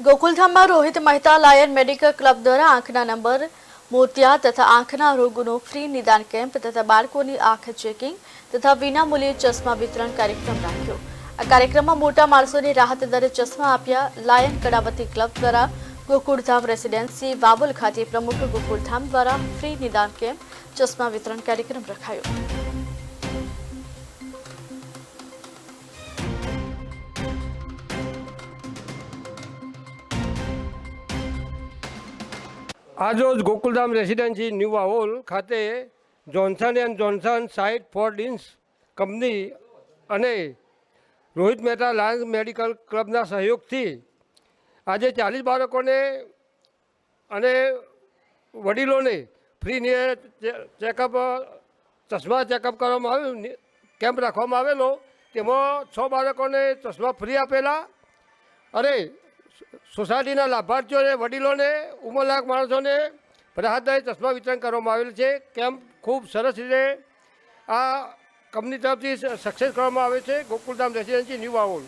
ગોકુલધામમાં Rohit Mehta lion medical club દ્વારા આંખના number, મોતિયા તથા આંખના રોગોનો ફ્રી નિદાન કેમ્પ તથા બાળકોની આંખ ચેકિંગ તથા વિનામૂલ્યે ચશ્મા વિતરણ કાર્યક્રમ રાખ્યો। આ કાર્યક્રમમાં મોટા માણસોને રાહત દરે ચશ્મા આપ્યા। લાયન કડાવતી ક્લબ દ્વારા ગોકુળધામ રેસિડેન્સી વાવોલ ખાતે પ્રમુખ ગોકુળધામ દ્વારા ફ્રી નિદાન કેમ્પ ચશ્મા વિતરણ કાર્યક્રમ રખાયો। આજરોજ ગોકુલધામ રેસિડેન્સી ન્યૂ વાવોલ ખાતે Johnson and Johnson sight for ડિન્સ કંપની અને રોહિત મહેતા લાયન્સ મેડિકલ ક્લબના સહયોગથી આજે 40 બાળકોને અને વડીલોને ફ્રી ચેકઅપ ચશ્મા ચેકઅપ કરવામાં આવ્યું, કેમ્પ રાખવામાં આવેલો। તેમાં 6 બાળકોને ચશ્મા ફ્રી આપેલા અને સોસાયટીના લાભાર્થીઓને, વડીલોને, ઉંમરલાયક માણસોને રાહતદાયી ચશ્મા વિતરણ કરવામાં આવેલ છે। કેમ્પ ખૂબ સરસ રીતે આ કંપની તરફથી સક્સેસ કરવામાં આવે છે। Gokuldham residency new Vavol.